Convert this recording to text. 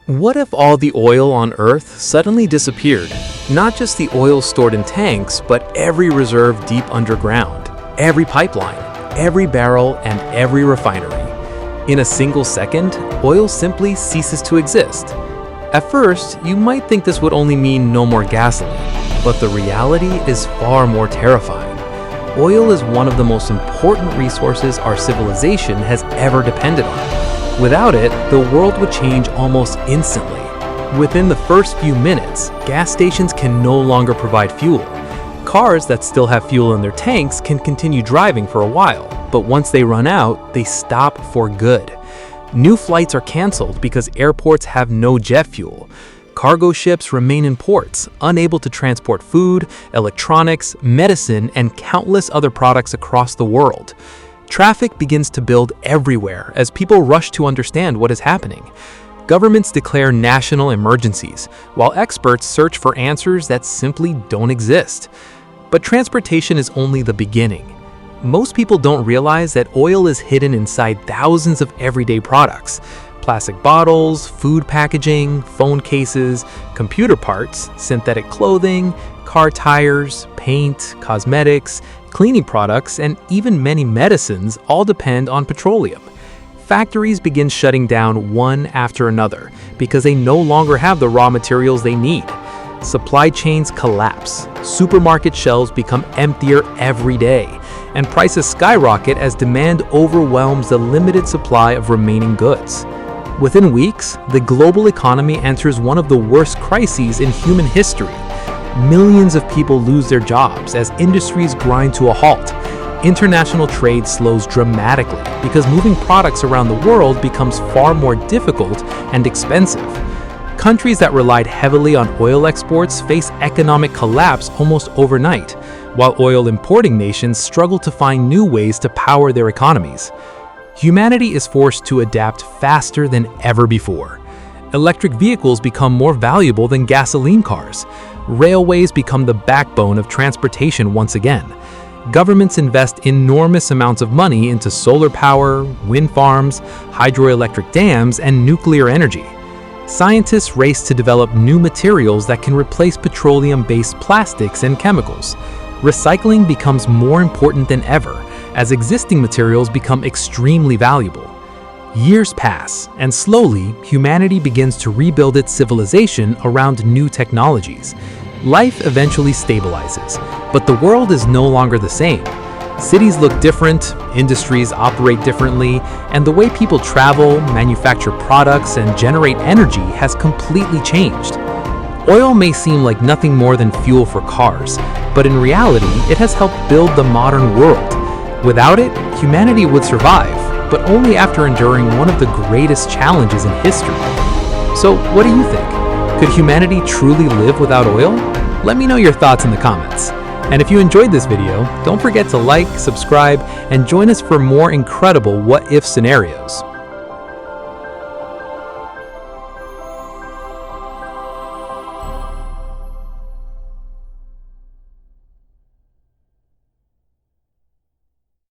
What if all the oil on Earth suddenly disappeared? Not just the oil stored in tanks, but every reserve deep underground, every pipeline, every barrel, and every refinery. In a single second, oil simply ceases to exist. At first, you might think this would only mean no more gasoline, but the reality is far more terrifying. Oil is one of the most important resources our civilization has ever depended on. Without it, the world would change almost instantly. Within the first few minutes, gas stations can no longer provide fuel. Cars that still have fuel in their tanks can continue driving for a while, but once they run out, they stop for good. New flights are canceled because airports have no jet fuel. Cargo ships remain in ports, unable to transport food, electronics, medicine, and countless other products across the world. Traffic begins to build everywhere as people rush to understand what is happening. Governments declare national emergencies, while experts search for answers that simply don't exist. But transportation is only the beginning. Most people don't realize that oil is hidden inside thousands of everyday products. Plastic bottles, food packaging, phone cases, computer parts, synthetic clothing, car tires, paint, cosmetics, cleaning products, and even many medicines all depend on petroleum. Factories begin shutting down one after another because they no longer have the raw materials they need. Supply chains collapse, supermarket shelves become emptier every day, and prices skyrocket as demand overwhelms the limited supply of remaining goods. Within weeks, the global economy enters one of the worst crises in human history. Millions of people lose their jobs as industries grind to a halt. International trade slows dramatically because moving products around the world becomes far more difficult and expensive. Countries that relied heavily on oil exports face economic collapse almost overnight, while oil importing nations struggle to find new ways to power their economies. Humanity is forced to adapt faster than ever before. Electric vehicles become more valuable than gasoline cars. Railways become the backbone of transportation once again. Governments invest enormous amounts of money into solar power, wind farms, hydroelectric dams, and nuclear energy. Scientists race to develop new materials that can replace petroleum-based plastics and chemicals. Recycling becomes more important than ever as existing materials become extremely valuable. Years pass, and slowly, humanity begins to rebuild its civilization around new technologies. Life eventually stabilizes, but the world is no longer the same. Cities look different, industries operate differently, and the way people travel, manufacture products, and generate energy has completely changed. Oil may seem like nothing more than fuel for cars, but in reality, it has helped build the modern world. Without it, humanity would survive, but only after enduring one of the greatest challenges in history. So, what do you think? Could humanity truly live without oil? Let me know your thoughts in the comments. And if you enjoyed this video, don't forget to like, subscribe, and join us for more incredible what-if scenarios.